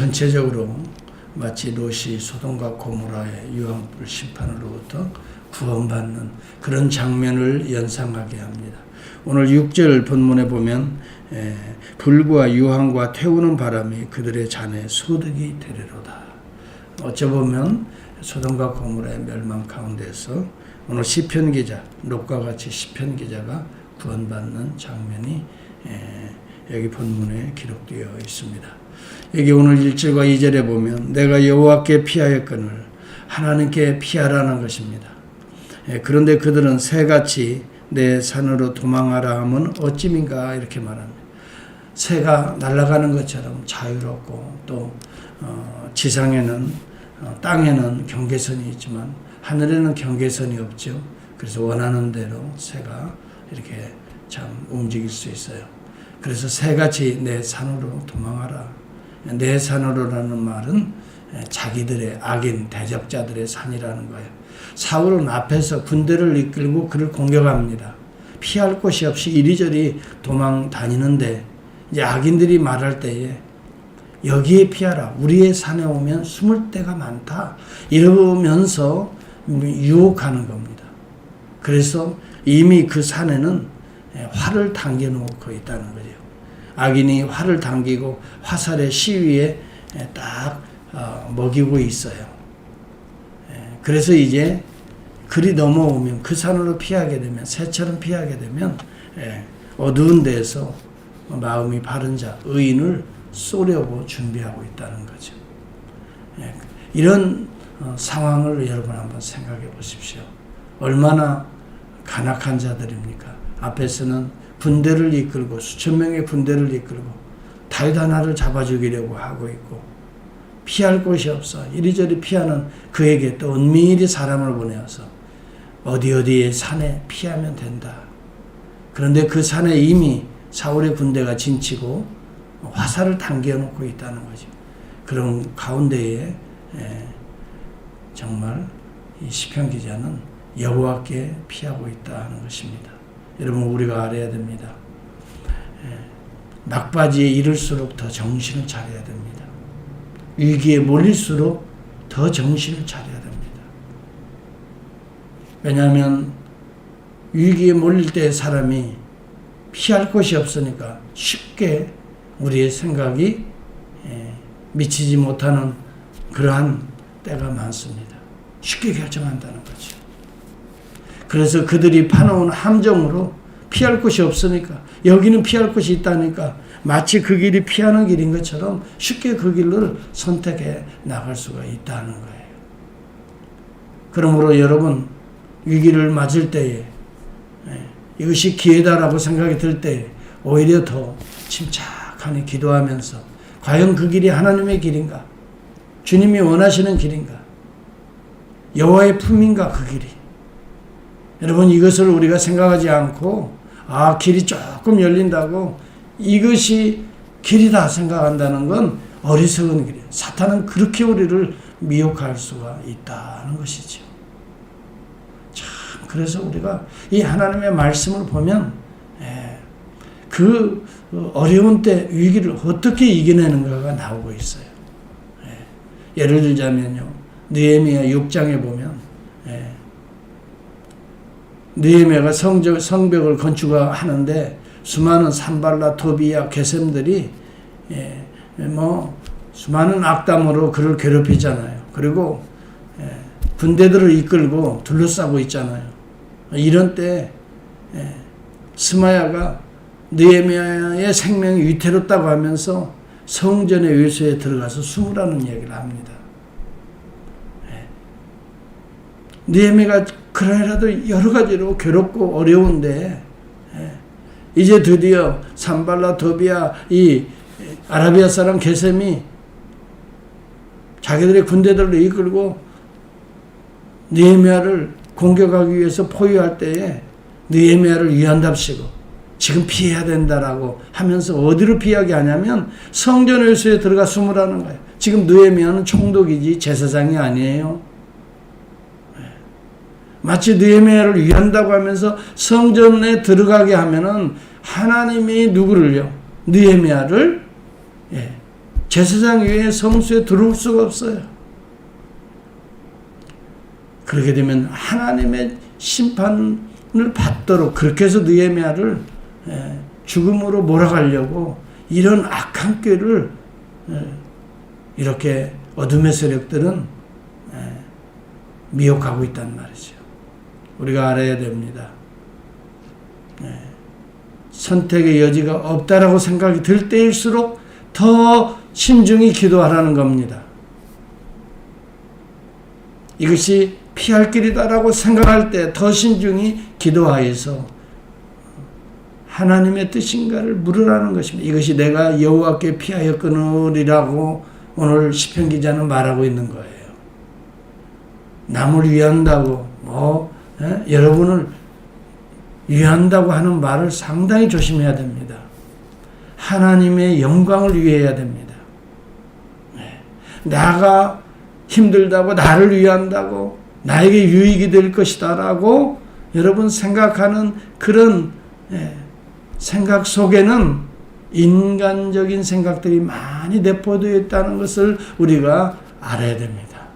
전체적으로 마치 롯이 소돔과 고모라의 유황불 심판으로부터 구원받는 그런 장면을 연상하게 합니다. 오늘 6절 본문에 보면 불과 유황과 태우는 바람이 그들의 잔에 소득이 되리로다. 어쩌보면 소돔과 고모라의 멸망 가운데서 오늘 시편 기자, 롯과 같이 시편 기자가 구원받는 장면이 여기 본문에 기록되어 있습니다. 여기 오늘 1절과 2절에 보면 내가 여호와께 피하였거늘 하나님께 피하라는 것입니다. 그런데 그들은 새같이 내 산으로 도망하라 하면 어찌민가 이렇게 말합니다. 새가 날아가는 것처럼 자유롭고 또 지상에는 땅에는 경계선이 있지만 하늘에는 경계선이 없죠. 그래서 원하는 대로 새가 이렇게 참 움직일 수 있어요. 그래서 새같이 내 산으로 도망하라. 내 산으로라는 말은 자기들의 악인 대적자들의 산이라는 거예요. 사울은 앞에서 군대를 이끌고 그를 공격합니다. 피할 곳이 없이 이리저리 도망 다니는데 이제 악인들이 말할 때에 여기에 피하라. 우리의 산에 오면 숨을 데가 많다. 이러면서 유혹하는 겁니다. 그래서 이미 그 산에는 활을 당겨 놓고 있다는 거죠. 악인이 활을 당기고 화살의 시위에 딱 먹이고 있어요. 그래서 이제 그리 넘어오면 그 산으로 피하게 되면 새처럼 피하게 되면 어두운 데에서 마음이 바른 자, 의인을 쏘려고 준비하고 있다는 거죠. 이런 상황을 여러분 한번 생각해 보십시오. 얼마나 간악한 자들입니까? 앞에서는 군대를 이끌고 수천 명의 군대를 이끌고 다윗 하나를 잡아 죽이려고 하고 있고 피할 곳이 없어 이리저리 피하는 그에게 또 은밀히 사람을 보내어서 어디에 산에 피하면 된다. 그런데 그 산에 이미 사울의 군대가 진치고 화살을 당겨놓고 있다는 거죠. 그런 가운데에 정말 이 시편 기자는 여호와께 피하고 있다는 것입니다. 여러분 우리가 알아야 됩니다. 막바지에 이를수록 더 정신을 차려야 됩니다. 위기에 몰릴수록 더 정신을 차려야 됩니다. 왜냐하면 위기에 몰릴 때 사람이 피할 곳이 없으니까 쉽게 우리의 생각이 미치지 못하는 그러한 때가 많습니다. 쉽게 결정한다는 거죠. 그래서 그들이 파놓은 함정으로 피할 곳이 없으니까 여기는 피할 곳이 있다니까 마치 그 길이 피하는 길인 것처럼 쉽게 그 길을 선택해 나갈 수가 있다는 거예요. 그러므로 여러분 위기를 맞을 때에 이것이 기회다라고 생각이 들 때 오히려 더 침착하게 기도하면서 과연 그 길이 하나님의 길인가? 주님이 원하시는 길인가? 여호와의 품인가 그 길이? 여러분 이것을 우리가 생각하지 않고 길이 조금 열린다고 이것이 길이다 생각한다는 건 어리석은 길이에요. 사탄은 그렇게 우리를 미혹할 수가 있다는 것이죠. 참 그래서 우리가 이 하나님의 말씀을 보면 그 어려운 때 위기를 어떻게 이겨내는가가 나오고 있어요. 예를 들자면요. 느헤미야 6장에 보면 느헤미야가 성벽을 건축하는데 수많은 산발라, 토비야, 게셈들이 수많은 악담으로 그를 괴롭히잖아요. 그리고 군대들을 이끌고 둘러싸고 있잖아요. 이런 때 스마야가 느헤미야의 생명이 위태롭다고 하면서 성전의 외소에 들어가서 숨으라는 얘기를 합니다. 느헤미야가 그래라도 여러 가지로 괴롭고 어려운데 이제 드디어 산발라, 도비야, 이 아라비아 사람 게셈이 자기들의 군대들을 이끌고 느헤미야를 공격하기 위해서 포위할 때에 느헤미야를 위한답시고 지금 피해야 된다라고 하면서 어디로 피하게 하냐면 성전 외소에 들어가 숨으라는 거예요. 지금 느헤미야는 총독이지 제사장이 아니에요. 마치 느헤미야를 위한다고 하면서 성전에 들어가게 하면은 하나님이 누구를요? 느헤미야를 제사장 외에 성소에 들어올 수가 없어요. 그렇게 되면 하나님의 심판을 받도록 그렇게 해서 느헤미야를 죽음으로 몰아가려고 이런 악한 꾀를 이렇게 어둠의 세력들은 미혹하고 있단 말이죠. 우리가 알아야 됩니다. 선택의 여지가 없다라고 생각이 들 때일수록 더 신중히 기도하라는 겁니다. 이것이 피할 길이다라고 생각할 때 더 신중히 기도하여서 하나님의 뜻인가를 물으라는 것입니다. 이것이 내가 여호와께 피하였거니라고 오늘 시편 기자는 말하고 있는 거예요. 남을 위한다고 여러분을 위한다고 하는 말을 상당히 조심해야 됩니다. 하나님의 영광을 위해야 됩니다. 나가 힘들다고 나를 위한다고 나에게 유익이 될 것이다라고 여러분 생각하는 그런 생각 속에는 인간적인 생각들이 많이 내포되어 있다는 것을 우리가 알아야 됩니다.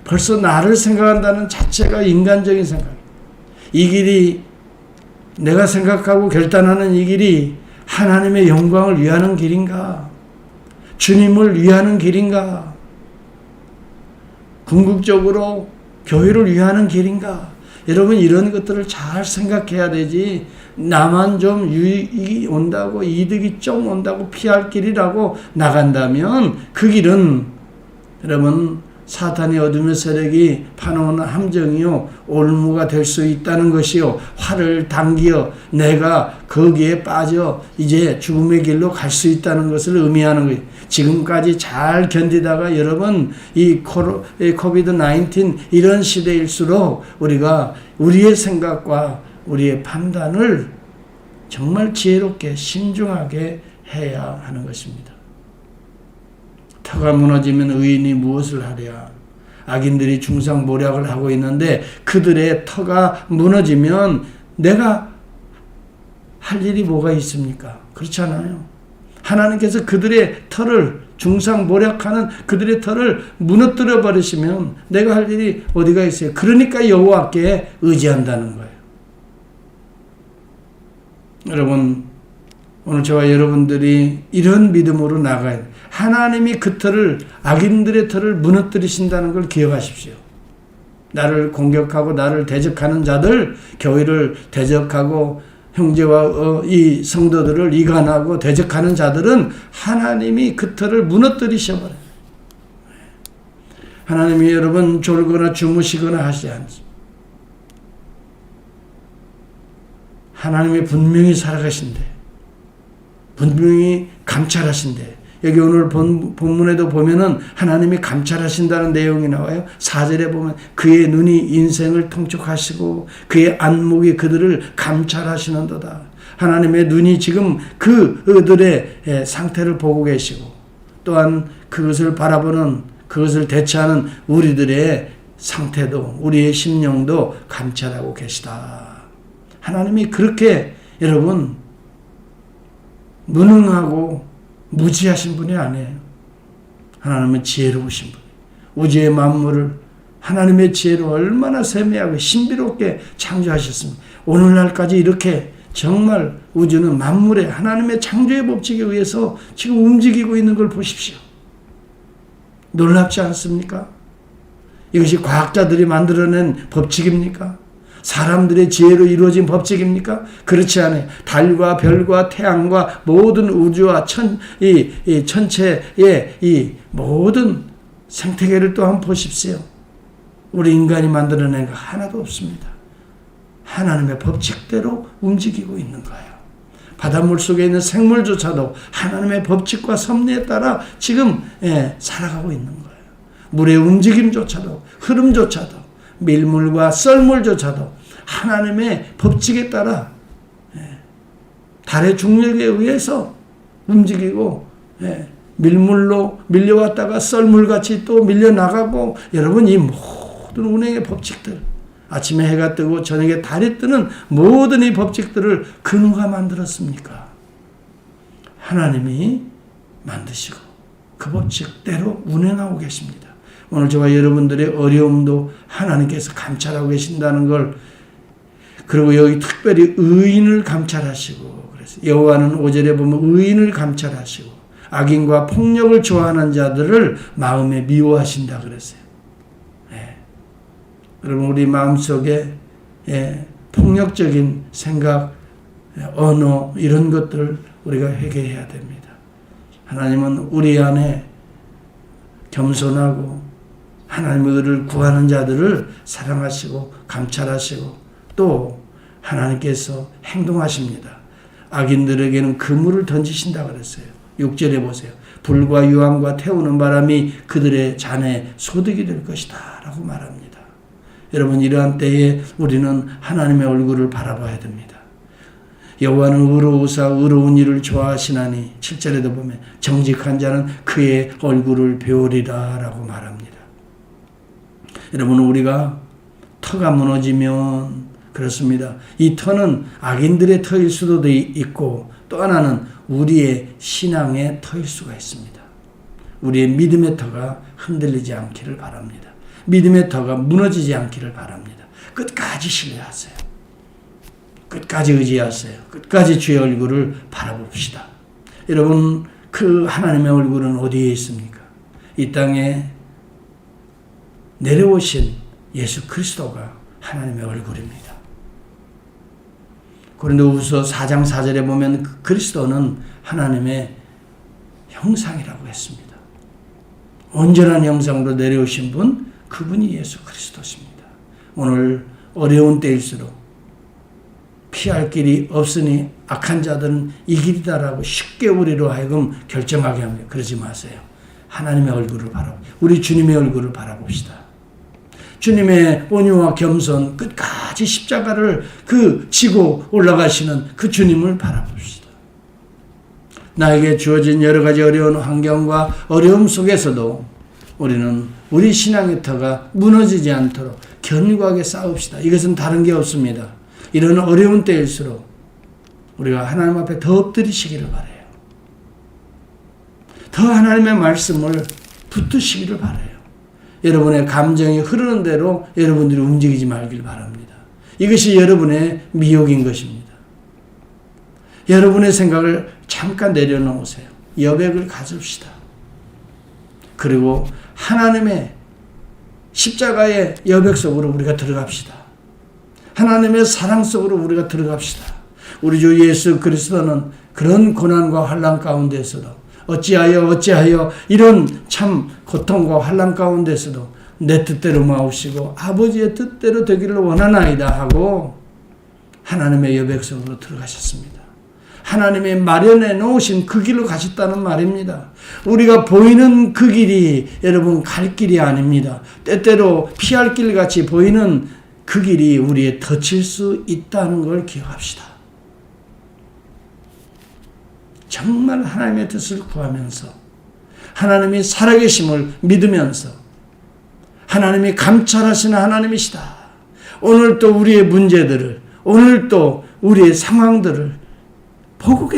벌써 나를 생각한다는 자체가 인간적인 생각. 이 길이 내가 생각하고 결단하는 이 길이 하나님의 영광을 위하는 길인가? 주님을 위하는 길인가? 궁극적으로 교회를 위하는 길인가? 여러분 이런 것들을 잘 생각해야 되지 나만 좀 유익이 온다고 이득이 좀 온다고 피할 길이라고 나간다면 그 길은 여러분 사탄의 어둠의 세력이 파놓은 함정이요 올무가 될 수 있다는 것이요 활을 당기어 내가 거기에 빠져 이제 죽음의 길로 갈 수 있다는 것을 의미하는 거예요. 지금까지 잘 견디다가 여러분 이 코비드-19 이런 시대일수록 우리가 우리의 생각과 우리의 판단을 정말 지혜롭게 신중하게 해야 하는 것입니다. 터가 무너지면 의인이 무엇을 하랴. 악인들이 중상모략을 하고 있는데 그들의 터가 무너지면 내가 할 일이 뭐가 있습니까? 그렇잖아요. 하나님께서 그들의 터를 중상모략하는 그들의 터를 무너뜨려 버리시면 내가 할 일이 어디가 있어요? 그러니까 여호와께 의지한다는 거예요. 여러분 오늘 저와 여러분들이 이런 믿음으로 나가야 돼요. 하나님이 그 터를 악인들의 터를 무너뜨리신다는 걸 기억하십시오. 나를 공격하고 나를 대적하는 자들, 교회를 대적하고 형제와 이 성도들을 이간하고 대적하는 자들은 하나님이 그 터를 무너뜨리셔버려요. 하나님이 여러분 졸거나 주무시거나 하시지 않습니다. 하나님이 분명히 살아가신대. 분명히 감찰하신대. 여기 오늘 본문에도 보면은 하나님이 감찰하신다는 내용이 나와요. 4절에 보면 그의 눈이 인생을 통촉하시고 그의 안목이 그들을 감찰하시는도다. 하나님의 눈이 지금 그들의 상태를 보고 계시고 또한 그것을 바라보는 그것을 대처하는 우리들의 상태도 우리의 심령도 감찰하고 계시다. 하나님이 그렇게 여러분 무능하고 무지하신 분이 아니에요. 하나님은 지혜로우신 분. 우주의 만물을 하나님의 지혜로 얼마나 세미하고 신비롭게 창조하셨습니다. 오늘날까지 이렇게 정말 우주는 만물의 하나님의 창조의 법칙에 의해서 지금 움직이고 있는 걸 보십시오. 놀랍지 않습니까? 이것이 과학자들이 만들어낸 법칙입니까? 사람들의 지혜로 이루어진 법칙입니까? 그렇지 않아요. 달과 별과 태양과 모든 우주와 천체의 이 모든 생태계를 또 한번 보십시오. 우리 인간이 만들어낸 거 하나도 없습니다. 하나님의 법칙대로 움직이고 있는 거예요. 바닷물 속에 있는 생물조차도 하나님의 법칙과 섭리에 따라 지금 살아가고 있는 거예요. 물의 움직임조차도 흐름조차도 밀물과 썰물조차도 하나님의 법칙에 따라 달의 중력에 의해서 움직이고 밀물로 밀려왔다가 썰물같이 또 밀려나가고 여러분 이 모든 운행의 법칙들 아침에 해가 뜨고 저녁에 달이 뜨는 모든 이 법칙들을 그 누가 만들었습니까? 하나님이 만드시고 그 법칙대로 운행하고 계십니다. 오늘 저와 여러분들의 어려움도 하나님께서 감찰하고 계신다는 걸, 그리고 여기 특별히 의인을 감찰하시고, 그래서 여호와는 5절에 보면 의인을 감찰하시고 악인과 폭력을 좋아하는 자들을 마음에 미워하신다 그랬어요. 여러분, 우리 마음속에 폭력적인 생각, 언어, 이런 것들 우리가 회개해야 됩니다. 하나님은 우리 안에 겸손하고 하나님의 의를 구하는 자들을 사랑하시고 감찰하시고 또 하나님께서 행동하십니다. 악인들에게는 그물을 던지신다 그랬어요. 6절에 보세요. 불과 유황과 태우는 바람이 그들의 잔에 소득이 될 것이다 라고 말합니다. 여러분, 이러한 때에 우리는 하나님의 얼굴을 바라봐야 됩니다. 여호와는 의로우사 의로운 일을 좋아하시나니 7절에도 보면 정직한 자는 그의 얼굴을 배우리라 라고 말합니다. 여러분, 우리가 터가 무너지면 그렇습니다. 이 터는 악인들의 터일 수도 있고 또 하나는 우리의 신앙의 터일 수가 있습니다. 우리의 믿음의 터가 흔들리지 않기를 바랍니다. 믿음의 터가 무너지지 않기를 바랍니다. 끝까지 신뢰하세요. 끝까지 의지하세요. 끝까지 주의 얼굴을 바라봅시다. 여러분, 그 하나님의 얼굴은 어디에 있습니까? 이 땅에 내려오신 예수 그리스도가 하나님의 얼굴입니다. 고린도후서 4장 4절에 보면 그리스도는 하나님의 형상이라고 했습니다. 온전한 형상으로 내려오신 분, 그분이 예수 그리스도십니다. 오늘 어려운 때일수록 피할 길이 없으니 악한 자들은 이 길이다라고 쉽게 우리로 하여금 결정하게 합니다. 그러지 마세요. 하나님의 얼굴을 우리 주님의 얼굴을 바라봅시다. 주님의 온유와 겸손, 끝까지 십자가를 지고 올라가시는 그 주님을 바라봅시다. 나에게 주어진 여러 가지 어려운 환경과 어려움 속에서도 우리는 우리 신앙의 터가 무너지지 않도록 견고하게 싸웁시다. 이것은 다른 게 없습니다. 이런 어려운 때일수록 우리가 하나님 앞에 더 엎드리시기를 바라요. 더 하나님의 말씀을 붙드시기를 바라요. 여러분의 감정이 흐르는 대로 여러분들이 움직이지 말길 바랍니다. 이것이 여러분의 미혹인 것입니다. 여러분의 생각을 잠깐 내려놓으세요. 여백을 가집시다. 그리고 하나님의 십자가의 여백 속으로 우리가 들어갑시다. 하나님의 사랑 속으로 우리가 들어갑시다. 우리 주 예수 그리스도는 그런 고난과 환난 가운데서도 어찌하여 이런 참 고통과 환난 가운데서도 내 뜻대로 마옵시고 아버지의 뜻대로 되기를 원하나이다 하고 하나님의 여백 속으로 들어가셨습니다. 하나님이 마련해 놓으신 그 길로 가셨다는 말입니다. 우리가 보이는 그 길이 여러분 갈 길이 아닙니다. 때때로 피할 길 같이 보이는 그 길이 우리의 덫일 수 있다는 걸 기억합시다. 정말 하나님의 뜻을 구하면서 하나님이 살아계심을 믿으면서 하나님이 감찰하시는 하나님이시다. 오늘 또 우리의 문제들을, 오늘 또 우리의 상황들을 보고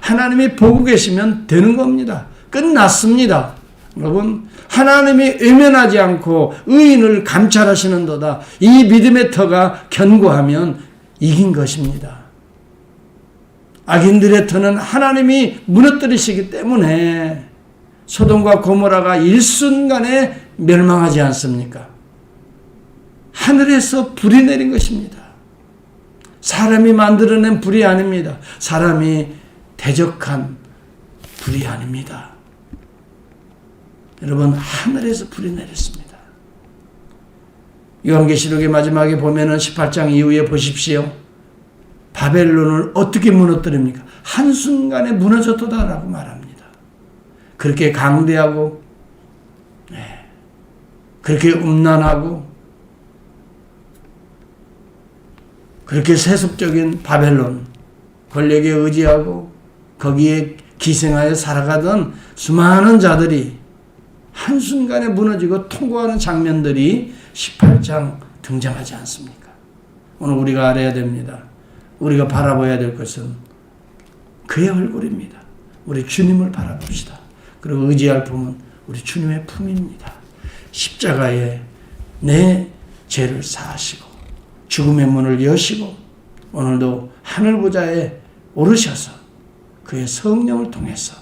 하나님이 보고 계시면 되는 겁니다. 끝났습니다. 여러분, 하나님이 외면하지 않고 의인을 감찰하시는도다. 이 믿음의 터가 견고하면 이긴 것입니다. 악인들의 터는 하나님이 무너뜨리시기 때문에 소돔과 고모라가 일순간에 멸망하지 않습니까? 하늘에서 불이 내린 것입니다. 사람이 만들어낸 불이 아닙니다. 사람이 대적한 불이 아닙니다. 여러분, 하늘에서 불이 내렸습니다. 요한계시록의 마지막에 보면은 18장 이후에 보십시오. 바벨론을 어떻게 무너뜨립니까? 한순간에 무너졌다라고 말합니다. 그렇게 강대하고 그렇게 음란하고 그렇게 세속적인 바벨론, 권력에 의지하고 거기에 기생하여 살아가던 수많은 자들이 한순간에 무너지고 통과하는 장면들이 18장 등장하지 않습니까? 오늘 우리가 알아야 됩니다. 우리가 바라봐야 될 것은 그의 얼굴입니다. 우리 주님을 바라봅시다. 그리고 의지할 품은 우리 주님의 품입니다. 십자가에 내 죄를 사하시고 죽음의 문을 여시고 오늘도 하늘보좌에 오르셔서 그의 성령을 통해서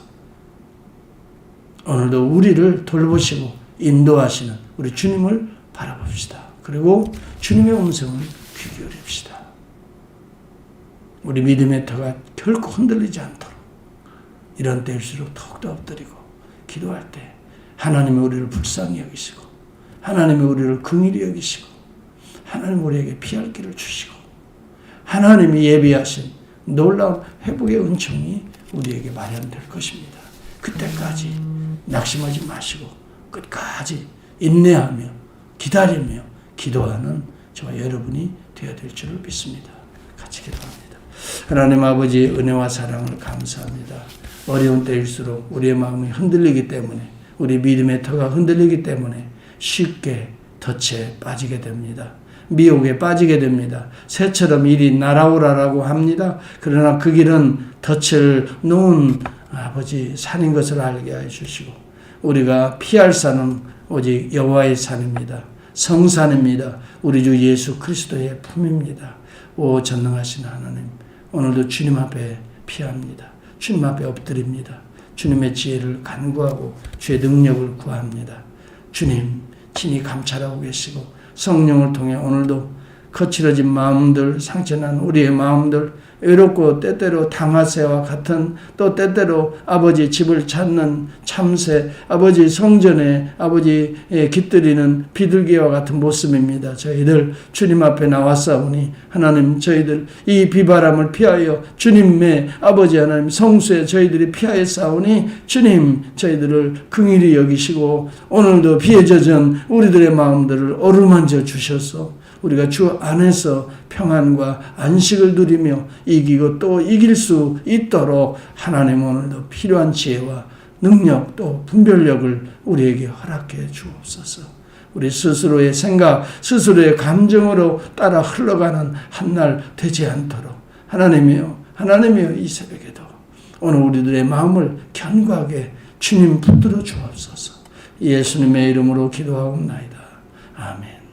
오늘도 우리를 돌보시고 인도하시는 우리 주님을 바라봅시다. 그리고 주님의 음성을 귀 기울입시다. 우리 믿음의 터가 결코 흔들리지 않도록 이런 때일수록 더욱더 엎드리고 기도할 때 하나님이 우리를 불쌍히 여기시고 하나님이 우리를 긍휼히 여기시고 하나님 우리에게 피할 길을 주시고 하나님이 예비하신 놀라운 회복의 은총이 우리에게 마련될 것입니다. 그때까지 낙심하지 마시고 끝까지 인내하며 기다리며 기도하는 저와 여러분이 되어야 될 줄을 믿습니다. 같이 기도합니다. 하나님 아버지 은혜와 사랑을 감사합니다. 어려운 때일수록 우리의 마음이 흔들리기 때문에 우리 믿음의 터가 흔들리기 때문에 쉽게 덫에 빠지게 됩니다. 미혹에 빠지게 됩니다. 새처럼 이리 날아오라라고 합니다. 그러나 그 길은 덫을 놓은 아버지 산인 것을 알게 해주시고 우리가 피할 산은 오직 여호와의 산입니다. 성산입니다. 우리 주 예수 그리스도의 품입니다. 오 전능하신 하나님, 오늘도 주님 앞에 피합니다. 주님 앞에 엎드립니다. 주님의 지혜를 간구하고 주의 능력을 구합니다. 주님 친히 감찰하고 계시고 성령을 통해 오늘도 거칠어진 마음들, 상처난 우리의 마음들, 외롭고 때때로 당하새와 같은 또 때때로 아버지 집을 찾는 참새, 아버지 성전에 아버지 깃들이는 비둘기와 같은 모습입니다. 저희들 주님 앞에 나왔사오니 하나님 저희들 이 비바람을 피하여 주님의 아버지 하나님 성수에 저희들이 피하여 싸우니 주님 저희들을 긍휼히 여기시고 오늘도 비에 젖은 우리들의 마음들을 어루만져 주셔서 우리가 주 안에서 평안과 안식을 누리며 이기고 또 이길 수 있도록 하나님 오늘도 필요한 지혜와 능력 또 분별력을 우리에게 허락해 주옵소서. 우리 스스로의 생각, 스스로의 감정으로 따라 흘러가는 한날 되지 않도록 하나님이여 이 새벽에도 오늘 우리들의 마음을 견고하게 주님 붙들어 주옵소서. 예수님의 이름으로 기도하옵나이다. 아멘.